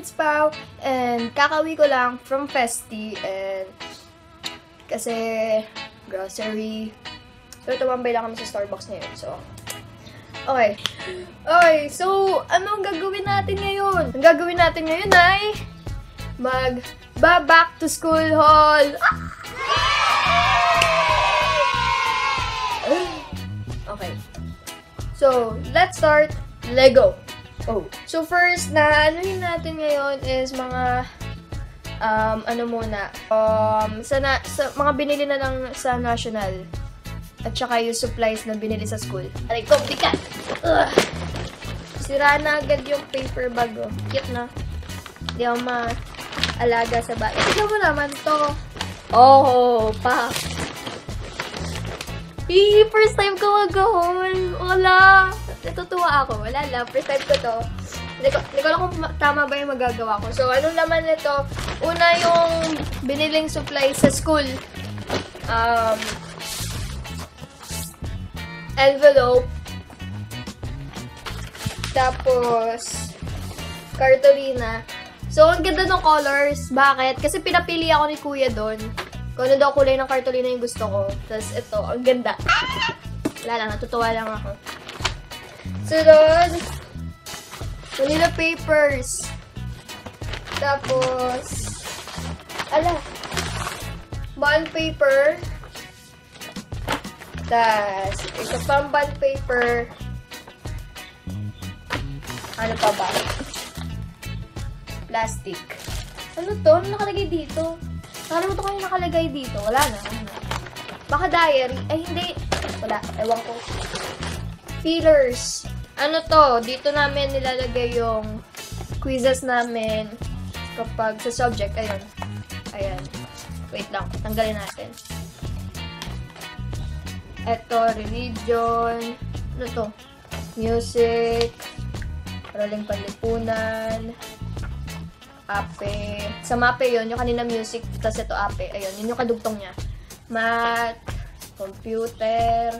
it's Pao, and kakauwi ko lang from Festi, and kasi grocery. So, tumambay lang kami sa Starbucks ngayon, so okay. Okay, so anong gagawin natin ngayon? Ang gagawin natin ngayon ay back to school haul. Okay. So, let's start. Lego. Oh. So, first na anuhin natin ngayon is mga ano muna. Sa mga binili na lang sa National. At saka yung supplies na binili sa school. Aray ko, bigat! Sira na agad yung paper bag, oh. Cute na. Hindi ako alaga sa bahay. Tignan mo naman to. Oh, pa. First time ko mag-haul. Wala. Natutuwa ako. Wala lang. First time ko to. Hindi ko lang kung tama ba yung magagawa ko. So, anong laman nito? Una yung biniling supplies sa school. Envelope. Tapos, cartolina. So, ang ganda ng colors. Bakit? Kasi pinapili ako ni Kuya doon. Kung ano daw kulay ng cartolina yung gusto ko. Tapos, ito. Ang ganda. Wala lang. Natutuwa lang ako. Sunod. Manila papers. Tapos, bond paper. Tapos, isa pang bond paper. Ano pa ba? Plastic. Ano to? Ano nakalagay dito? Nakalimutan ko yung nakalagay dito. Wala na. Baka diary. Ay, hindi. Wala. Ewan ko. Fillers. Ano to? Dito namin nilalagay yung quizzes namin kapag sa subject. Ayun. Ayan. Wait lang. Tanggalin natin. Ito, religion. Ano to? Music. Paraling panlipunan. Ape. Sa mape yun, yung kanina music, tapos ito ape. Ayun, yun yung kadugtong niya. Math. Computer.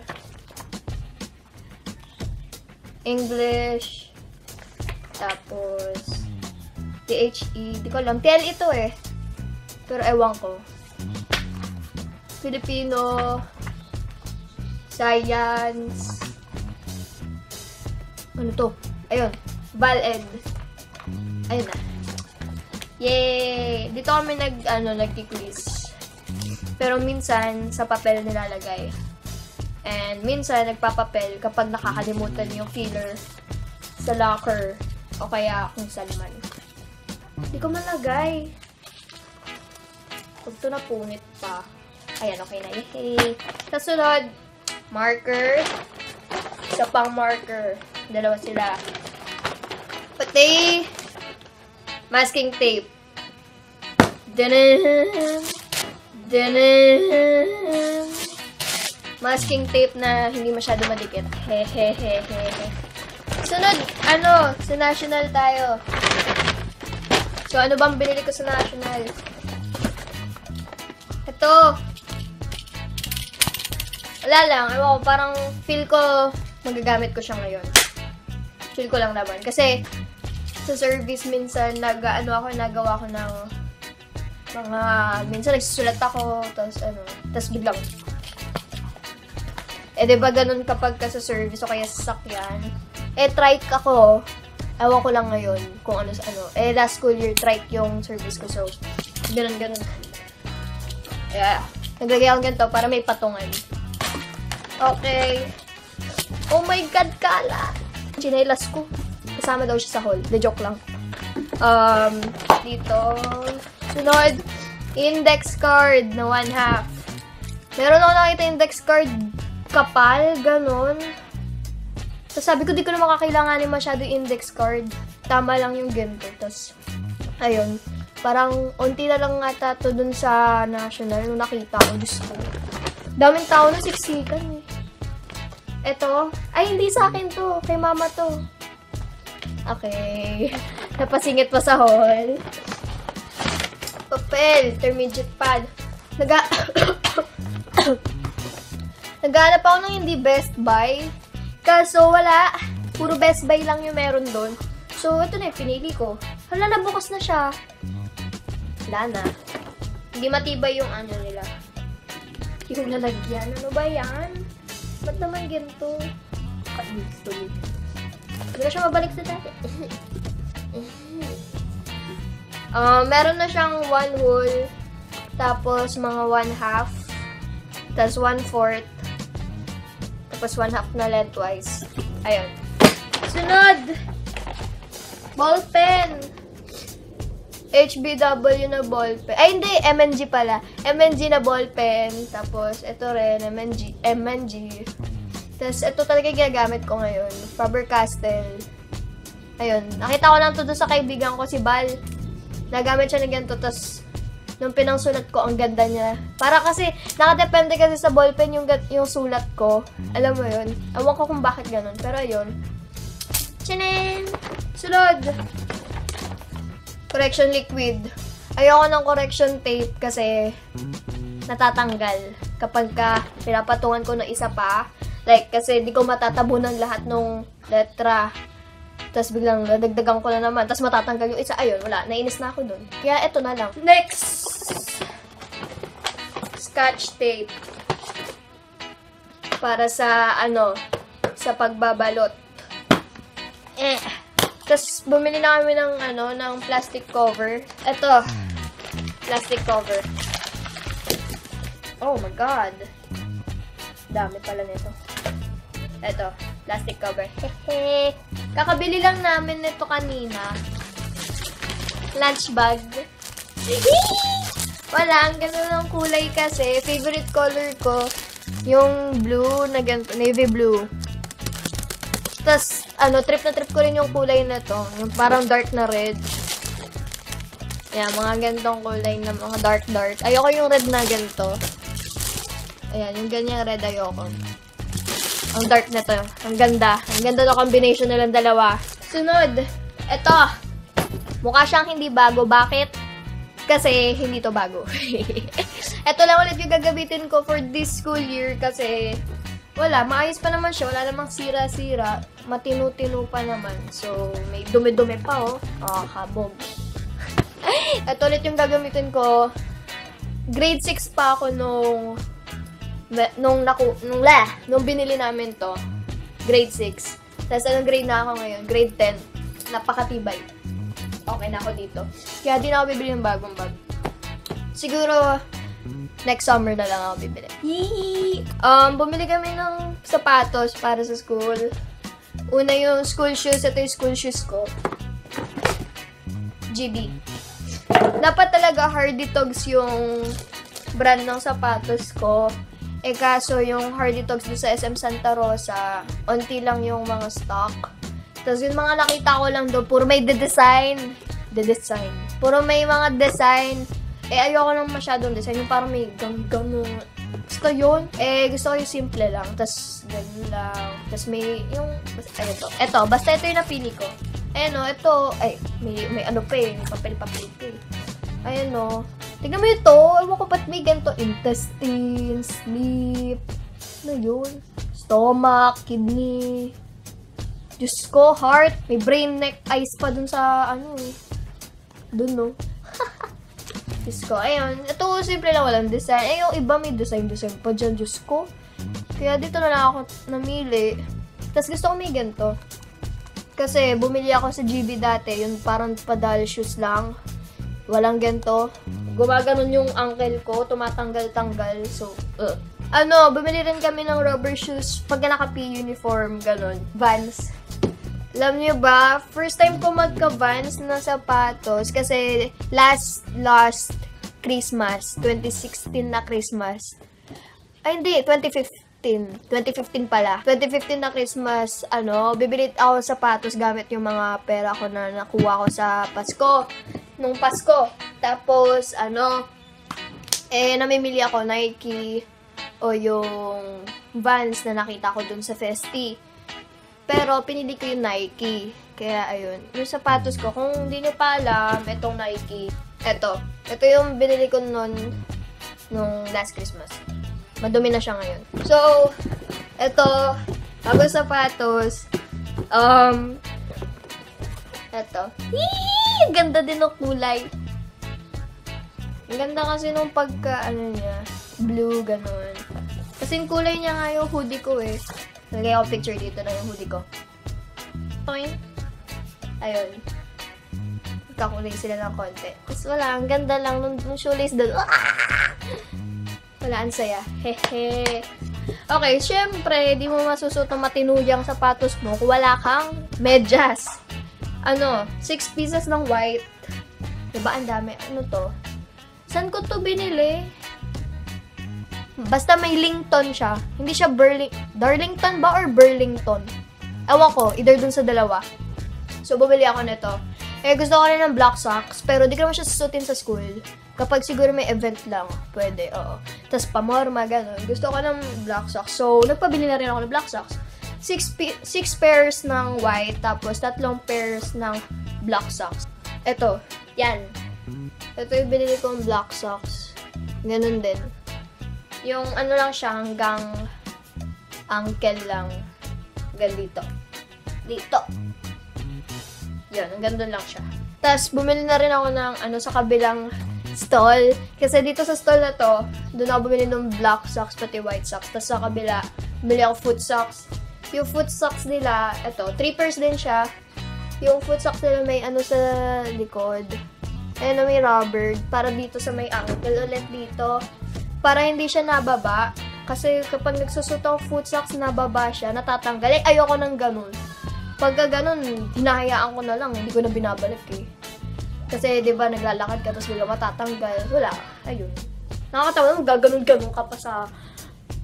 English. Tapos, THE. Di ko alam. TL ito eh. Pero ewan ko. Filipino. Science. Ano to? Ayun. Val-Ed. Ayun na. Yay! Dito kami nag-quiz. Pero minsan, sa papel nilalagay. And minsan, nagpapapel kapag nakakalimutan yung filler sa locker. O kaya kung saan man. Hindi ko malagay. Huwag ito napunit pa. Ayan, okay na. Yay! Kasunod, marker. Isa pang marker. Dalawa sila. Pati masking tape. Danan! Danan! Masking tape na hindi masyado madikit. Hehehehe. Sunod, sa National tayo. So, ano bang binili ko sa National? Ito. Wala lang. Ewan ko, parang feel ko magagamit ko siya ngayon. Feel ko lang naman. Kasi, sa service minsan, nagawa ko ng mga, minsan nagsusulat ako, tapos biglang, diba ganun kapag ka sa service o kaya sa sakyan, trike ako, ewan ko lang ngayon kung ano sa ano. Last school year, trike yung service ko, so, ganun. Yeah. Naglagay ako ganito para may patungan. Okay. Oh my God, kala! Chinelas ko. Kasama daw siya sa hall. The joke lang. Dito. Sunod. Index card na 1/2. Meron ako nakita index card kapal, ganun. So, sabi ko, di ko na makakailanganin masyado index card. Tama lang yung ganito. Tapos, ayun. Parang, unti na lang ata to dun sa National. Nung nakita ko, Diyos ko. Daming tao na siksikan eh. Eto. Ay, hindi sa akin to. Kay mama to. Okay. Napasingit pa sa hall. Papel. Intermediate pad. Naghanap ako ng hindi Best Buy. Kaso wala. Puro Best Buy lang yung meron doon. So, ito na yung pinili ko. Hala, nabukas na siya. Wala na. Hindi matibay yung ano nila. Yung lalagyan. Ano ba yan? Ba't naman ganito? Kainis tuloy. Hindi na siya mabalik sa dati. Meron na siyang 1 whole. Tapos, mga 1/2. Tapos, 1/4. Tapos, 1/2 na lengthwise. Ayun. Sunod! Ballpen! HBW na ballpen. Ay, hindi! MNG pala. MNG na ballpen. Tapos, ito rin. MNG. Tapos, ito talaga ginagamit ko ngayon. Faber-Castell. Ayun. Nakita ko lang ito doon sa kaibigan ko, si Bal. Nagamit siya na ganito. Tapos, nung pinangsulat ko, ang ganda niya. Para kasi, nakadepende kasi sa ballpen yung sulat ko. Alam mo yun? Ewan ko kung bakit ganun. Pero ayun. Tchanin! Sunod! Correction liquid. Ayoko ng correction tape kasi natatanggal kapag pinapatungan ko ng isa pa. Like, kasi di ko matatabunan lahat ng letra. Tapos biglang dadagdagan ko na naman. Tapos matatanggal yung isa. Ayun, wala. Nainis na ako dun. Kaya eto na lang. Next! Scotch tape. Para sa, sa pagbabalot. Tapos bumili na kami ng plastic cover. Eto. Plastic cover. Oh my God. Dami pala nito. Eto. Plastic cover. Hehe. Kakabili lang namin nito kanina. Lunch bag. Wala. Ang ganda ng kulay kasi. Favorite color ko. Yung blue na ganito. Navy blue. Tapos, trip na trip ko rin yung kulay na to. Yung parang dark na red. Ayan, mga ganitong kulay na mga dark. Ayoko yung red na ganito. Ayan, yung ganyan red ayoko. Ang dark na to. Ang ganda. Ang ganda na combination nilang dalawa. Sunod. Ito. Mukha siyang hindi bago. Bakit? Kasi hindi to bago. Ito lang ulit yung gagamitin ko for this school year kasi wala, maayos pa naman siya. Wala namang sira-sira. Matinu-tinu pa naman. So, may dumi-dumi pa, oh. Kabog. Ito ulit yung gagamitin ko. Grade 6 pa ako nung binili namin to. Grade 6. Tapos, anong grade na ako ngayon? Grade 10. Napakatibay. Okay na ako dito. Kaya di na ako bibili ng bagong bag. Siguro, next summer na lang ako bibili. Yee! Bumili kami ng sapatos para sa school. Una yung school shoes. Ito yung school shoes ko. GB. Dapat talaga Hardy Togs yung brand ng sapatos ko. Kaso yung Hardy Togs doon sa SM Santa Rosa, onti lang yung mga stock. Tapos yung mga nakita ko lang doon, puro may design. Puro may mga design. Ayoko nang masyadong design. Yung parang may gano'n. Gusto yun. Gusto ko yung simple lang. Tapos, gano'n lang. Tapos may yung, ito. Basta ito yung napili ko. Ito. May ano pa eh. May papel-papel pa eh. Ayan o. Tignan mo ito. Ewan ko ba't may ganito. Intestine, sleep. Ano yun? Stomach, kidney. Diyos ko, heart. May brain, neck, eyes pa dun sa, dun no. Diyos ko, ayun. Ito, simple lang, walang design. Yung iba may design pa dyan, Diyos ko. Kaya dito na lang ako namili. Tapos gusto ko may ganito. Kasi bumili ako sa GB dati, yung parang padal shoes lang. Walang ganito. Gumaganon yung ankle ko, tumatanggal-tanggal. So, bumili rin kami ng rubber shoes pag naka-P uniform, ganon. Vans. Alam niyo ba, first time ko magka-Vans na sapatos kasi last Christmas, 2016 na Christmas. Ay, hindi, 2015. 2015 pala. 2015 na Christmas, bibili ako sapatos gamit yung mga pera ko na nakuha ko sa Pasko. Nung Pasko. Tapos, namimili ako Nike o yung Vans na nakita ko dun sa Festi. Pero, pinili ko yung Nike. Kaya, ayun. Yung sapatos ko, kung hindi nyo pa alam, itong Nike. Ito yung binili ko nung last Christmas. Madumi na siya ngayon. So, ito, bagong sapatos. Ito. Yee! Ang ganda din ng kulay. Ang ganda kasi nung pagka, niya, blue, ganun. Kasi yung kulay niya nga yung hoodie ko eh. Nalagay ako picture dito na yung hoodie ko. Okay. Ayun. Kakulay sila ng konti. Tapos wala, ang ganda lang nung shoelace doon. Wala, ang saya. Hehe. Okay, syempre, di mo masusot ng matinuyang sapatos mo kung wala kang medyas. 6 pieces ng white. Diba, ang dami. Ano to? Saan ko to binili? Basta may Lington siya. Hindi siya Darlington ba or Burlington? Ewan ko, either dun sa dalawa. So, bumili ako nito. Gusto ko rin ng black socks, pero di ko naman siya susutin sa school. Kapag siguro may event lang, pwede, oo. Tapos pamorma, gano'n. Gusto ko ng black socks. So, nagpabili na rin ako ng black socks. 6 pairs ng white, tapos 3 pairs ng black socks. Ito, yan. Ito yung binili kong black socks. Ganun din. Yung lang siya, hanggang ankle lang. Hanggang dito. Dito. Yan, hanggang doon lang siya. Tapos, bumili na rin ako ng sa kabilang stall. Kasi dito sa stall na to, doon ako bumili ng black socks, pati white socks. Tapos sa kabila, bumili ako foot socks. Yung foot socks nila, 3 pairs din siya. Yung foot socks nila may sa likod. May rubber. Para dito sa may ankle. Ulit dito. Para hindi siya nababa. Kasi kapag nagsusot ako foot socks, nababa siya. Natatanggal. Ayoko ng ganun. Pagka ganun, hinahayaan ko na lang. Hindi ko na binabalik eh. Kasi, di ba, naglalakad ka, tapos bigla matatanggal. Wala. Ayun. Nakakatawa naman, gaganon-ganon ka pa sa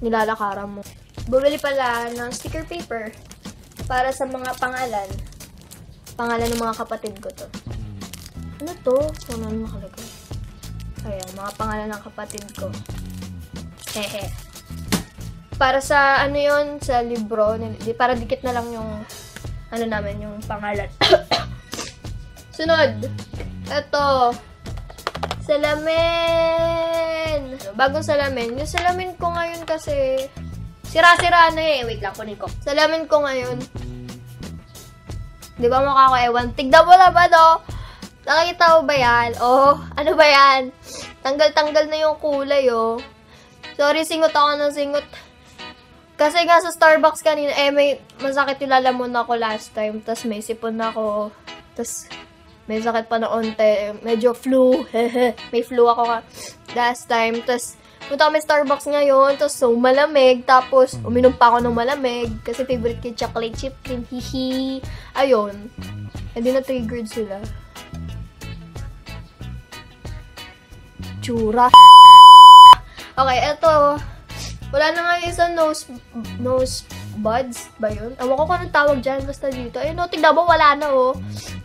nilalakaran mo. Bumili pala ng sticker paper para sa mga pangalan. Pangalan ng mga kapatid ko to. Ano to? Ano nakalagay? Ayan, mga pangalan ng kapatid ko. Hehe. Para sa, yun, sa libro. Para dikit na lang yung namin, yung pangalan. Sunod. Ito. Salamin. Bagong salamin. Yung salamin ko ngayon kasi, sira-sira na eh. Wait lang, kunin ko. Salamin ko ngayon. Di ba mukha ko ewan? Tignan mo na ba, no? Nakikita mo ba yan? Oh, ano ba yan? Tanggal-tanggal na yung kulay, oh. Sorry, singot ako ng singot. Kasi nga sa Starbucks kanina, may masakit yung lalamon ako last time. Tapos may sipon ako. Tapos may sakit pa na onte. Medyo flu. May flu ako last time. Tapos punta kami Starbucks ngayon. Tapos so malamig. Tapos uminom pa ako ng malamig. Kasi favorite ko chocolate chip cream. Hihi. Ayun. Hindi na triggered sila. Tsura. Okay, eto. Wala na nga yung isang nose buds ba yun? Ewan ko kung anong tawag dyan. Basta dito. Ayun, tignan mo, wala na, oh.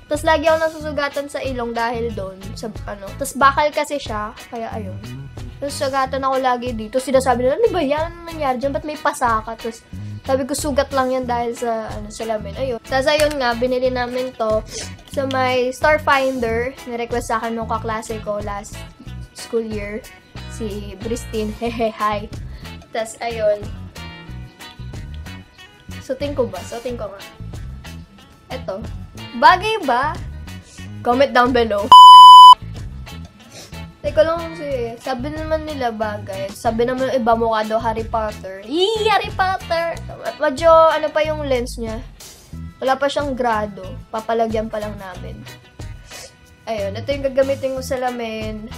Tapos lagi ako nasusugatan sa ilong dahil doon. Tapos bakal kasi siya. Kaya, ayun. Tapos sugatan ako lagi dito. Sinasabi nila, ano ba yan? Ano nangyari dyan? Ba't may pasaka? Tapos sabi ko, sugat lang yan dahil sa, salamin. Ayun. Tapos ayun nga, binili namin to sa may Starfinder. Nirequest sa akin nung kaklase ko last school year. Si Bristine. Hehe, hi. Tapos, ayun. Sutin ko ba? Sutin ko nga. Eto. Bagay ba? Comment down below. Teka lang kasi, sabi naman nila bagay. Sabi naman iba mukha daw Harry Potter. Yee! Harry Potter! Medyo, pa yung lens niya. Wala pa siyang grado. Papalagyan pa lang namin. Ayun, ito yung gagamitin ko sa salamin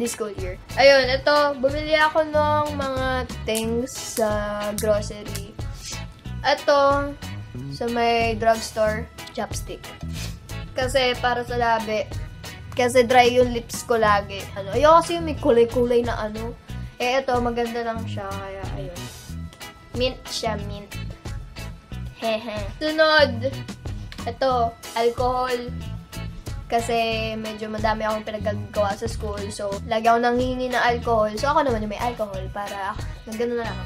this school year. Ayun, ito, bumili ako ng mga things sa grocery. Ito, sa may drugstore, chapstick. Kasi para sa labi, kasi dry yung lips ko lagi. Ayoko kasi yung may kulay-kulay na ito, maganda lang siya, kaya ayun. Mint siya, mint. Hehe. Sunod, ito, alcohol. Kasi medyo madami akong pinagagawa sa school. So, lagi ako nanghihingi ng alcohol. So, ako naman yung may alcohol para gano'n na lang.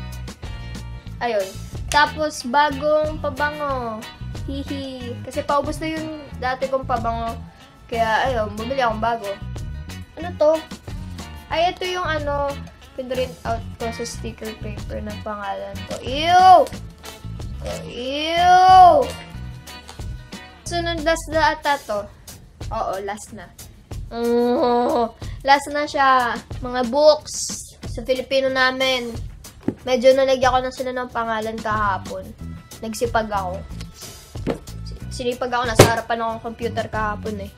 Ayun. Tapos, bagong pabango. Hihi. Kasi paubos na yung dati kong pabango. Kaya, ayun, bumili akong bago. Ano to? Ay, ito yung pinrint out ko sa sticker paper ng pangalan ko. Ew! Ew! Sunod, last na ata to. Oo, last na. Last na siya. Mga books sa Filipino namin. Medyo nalagyan ko na sila ng pangalan kahapon. Nagsipag ako. Sinipag ako, nasa harapan ako ng computer kahapon eh.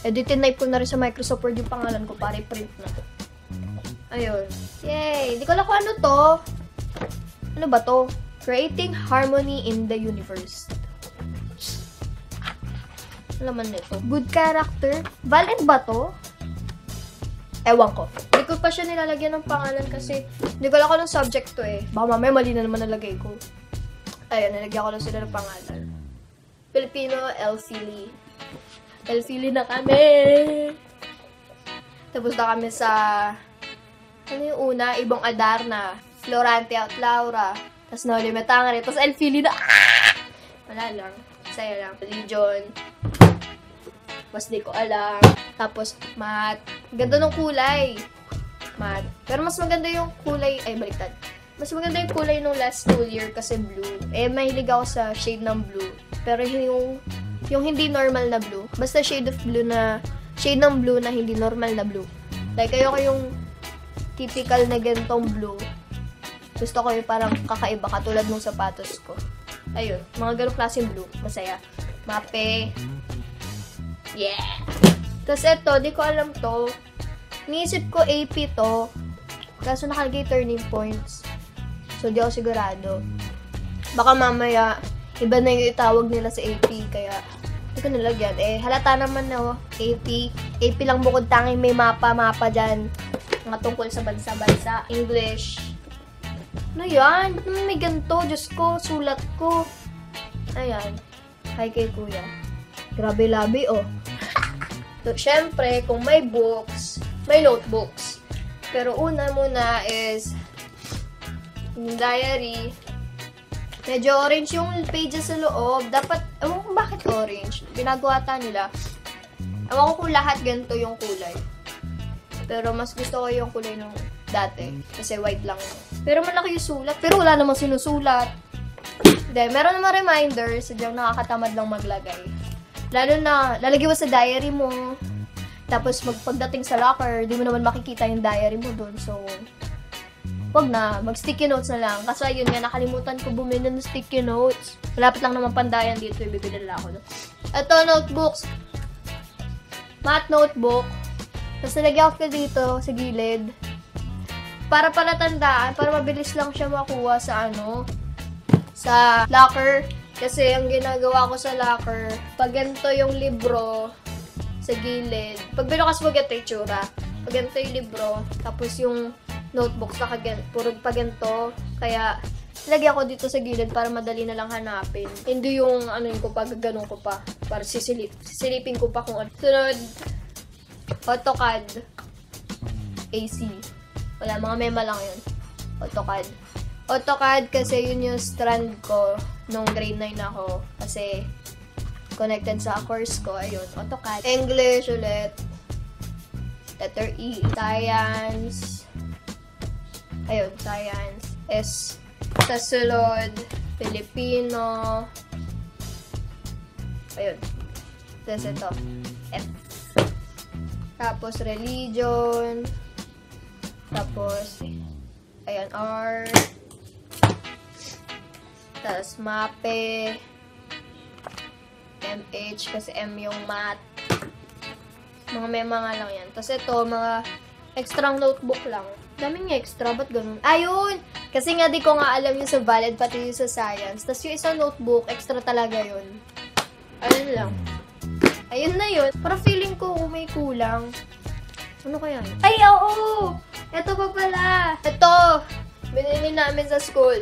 Edit-type ko na rin sa Microsoft Word yung pangalan ko para i-print na. Ayun. Yay! Hindi ko alam kung ano to. Ano ba to? Creating Harmony in the Universe. Ano naman nito? Good character? Valid ba to? Ewan ko. Hindi ko pa siya nilalagyan ng pangalan kasi hindi ko alam kung anong subject to eh. Baka mamaya mali na naman nalagay ko. Ayun, nalagyan ko lang sila ng pangalan. Filipino, Elfili. Elfili na kami! Tapos na kami sa... Ano yung una? Ibong Adarna. Florante at Laura. Tapos Noli Metangere. Tapos Elfili na... Wala lang. Saya lang. Religion. Mas di ko alam. Tapos, math. Ganda ng kulay. Math. Pero mas maganda yung kulay, ay baliktad. Mas maganda yung kulay nung last school year kasi blue. Eh, mahilig ako sa shade ng blue. Pero yung hindi normal na blue. Basta shade ng blue na hindi normal na blue. Like, ayoko yung typical na gantong blue. Gusto ko yung parang kakaiba, katulad ng sapatos ko. Ayun, mga ganong klaseng blue. Masaya. Mape. Yeah! Tapos ito, di ko alam to. Niisip ko AP to. Kaso nakalagay turning points. So, di ako sigurado. Baka mamaya, iba na yung itawag nila sa AP. Kaya, hindi ko nilagyan. Eh, halata naman na AP. AP lang bukod tanging may mapa dyan. Mga tungkol sa bansa-bansa. English. Ano yan? Ba't naman may ganito? Diyos ko, sulat ko. Ayan. Hi kay kuya. Grabe labi, oh. So, syempre, kung may books, may notebooks. Pero una muna is yung diary. Medyo orange yung pages sa loob. Dapat, ewan ko bakit orange. Ginagawa ta nila. Ewan ko kung lahat ganito yung kulay. Pero mas gusto ko yung kulay nung dati. Kasi white lang. Pero malaki yung sulat. Pero wala namang sinusulat. Then, meron naman reminder. Sadyang nakakatamad lang maglagay. Lalo na, lalagay mo sa diary mo. Tapos, pagdating sa locker, di mo naman makikita yung diary mo dun. So, wag na. Mag-sticky notes na lang. Kasi yun nga, nakalimutan ko bumili ng sticky notes. Malapit lang naman Pandayan dito. Ibibili nila ako. Ito, notebooks. Math notebook. Tapos, nalagyan ko dito sa gilid. Para palatandaan, para mabilis lang siya makuha sa sa locker. Kasi ang ginagawa ko sa locker, pag ganito yung libro sa gilid, pag binukas mo ganito yung tsura, pag ganito yung libro, tapos yung notebooks puro pag ganito, kaya lagyan ko dito sa gilid para madali na lang hanapin. Hindi yung yun ko pa, gaganon ko pa, para sisilipin ko pa kung ano. Sunod, AutoCAD, AC. Wala, mga mema lang yun. AutoCAD kasi yun yung strand ko nung grade 9 ako. Kasi connected sa course ko. Ayun, AutoCAD. English ulit. Letter E. Science. Ayun, Science. S. Sa sulod, Filipino. Ayun. Tapos ito. F. Tapos religion. Tapos, ayan, R. Tapos, MAPE. MH, kasi M yung math. Mga mema nga lang yan. Tapos ito, mga extra notebook lang. Daming extra, ba't ganun? Ayun! Kasi nga di ko nga alam yung sa valid, pati yung sa science. Tapos yung isang notebook, extra talaga yun. Ayun lang. Ayun na yun. Parang feeling ko may kulang. Ano kaya yun? Ay, oo! Ito pa pala. Ito. Binili namin sa school.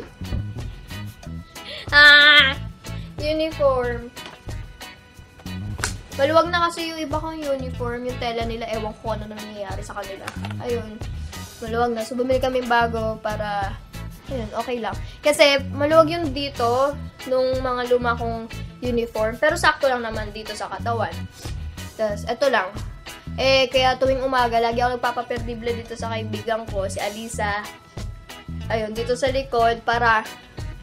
Uniform. Maluwag na kasi yung iba kong uniform. Yung tela nila, ewan ko ano na nangyayari sa kanila. Ayun. Maluwag na. So, bumili kami bago para, ayun, okay lang. Kasi, maluwag yung dito, nung mga luma kong uniform. Pero sakto lang naman dito sa katawan. Tapos, ito lang. Eh, kaya tuwing umaga, lagi ako nagpapaperdible dito sa kaibigan ko, si Alisa. Ayun, dito sa likod, para,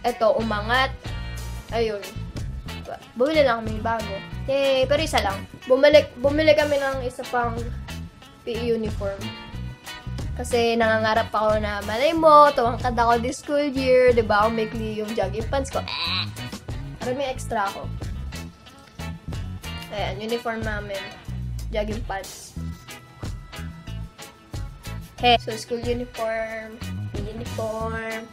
eto, umangat. Ayun. bumili lang kami bago. Yay! Pero isa lang. Bumili kami ng isa pang PE uniform. Kasi nangangarap ako na, malay mo, tumangkad ako this school year, diba? Kung maikli yung jogging pants ko. Para may extra ako. Ayan, uniform namin. Jogging pants. Hey, so school uniform. Uniform.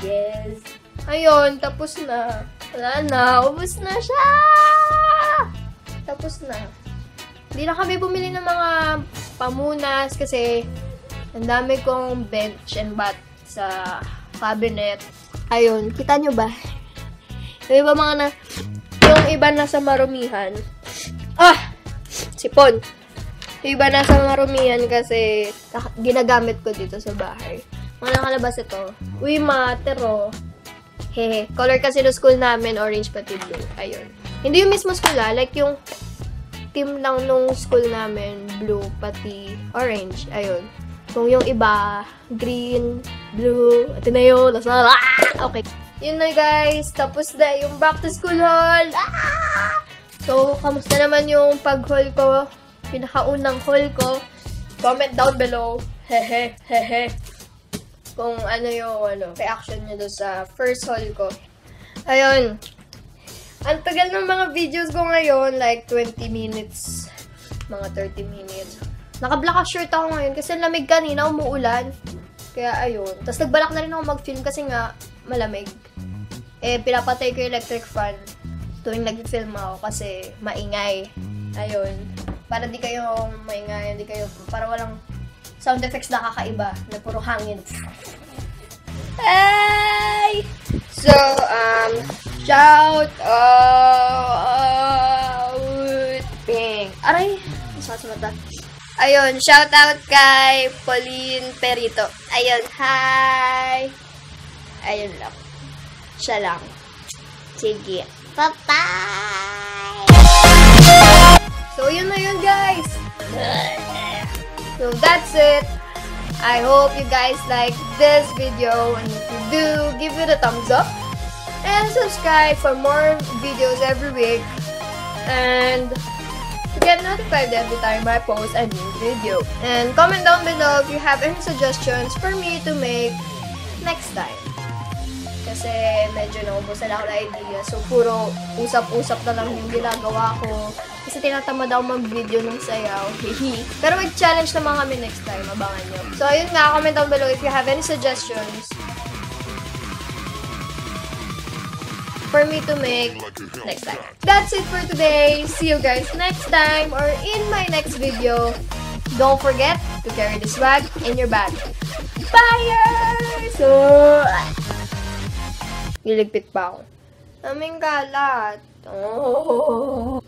Yes. Ayun, tapos na. Wala na, ubos na siya! Tapos na. Hindi na kami bumili ng mga pamunas kasi ang dami kong bench and bat sa cabinet. Ayun, kita nyo ba? Yung iba yung iba nasa marumihan. Sipon. Yung iba nasa marumihan kasi ginagamit ko dito sa bahay. Mga nakalabas ito. Uy, matero. Hehe. Color kasi no school namin, orange pati blue. Ayun. Hindi yung mismo school like yung team lang nung school namin, blue pati orange. Ayun. Kung yung iba, green, blue, Ateneo, Lasal. Okay. Yun na guys. Tapos na yung back to school haul. So, kamusta naman yung pag-haul ko? Pinakaunang haul ko. Comment down below. Hehe, hehe. Kung ano yung reaction nyo doon sa first haul ko. Ayun. Ang tagal ng mga videos ko ngayon, like 20 minutes, mga 30 minutes. Naka-black shirt ako ngayon kasi lamig kanina, umuulan. Kaya ayun. Tapos nagbalak na rin ako mag-film kasi nga malamig. Pinapatay ko yung electric fan tuwing nag-film ako kasi maingay. Ayun. Para di kayo maingay, para walang sound effects na kakaiba na puro hangin. Hey! So, shout out! Ping! Aray! Masakit sa mata. Ayun, shout out kay Pauline Perito. Ayun, hi! Ayun lang. Siya lang. Sige. Bye-bye! So, yun na yun, guys! So, that's it. I hope you guys like this video. And if you do, give it a thumbs up. And subscribe for more videos every week. And to get notified every time I post a new video. And comment down below if you have any suggestions for me to make next time. Kasi medyo naubusan ako ng idea. So, puro usap-usap na lang yung ginagawa ko. Kasi tinatamad ako mag-video ng sayaw. Pero mag-challenge naman kami next time. Abangan nyo. So, ayun nga. Comment down below if you have any suggestions for me to make next time. That's it for today. See you guys next time or in my next video. Don't forget to carry the swag in your bag. Bye! So, niligpit pa ako. Aming kalat. Oh.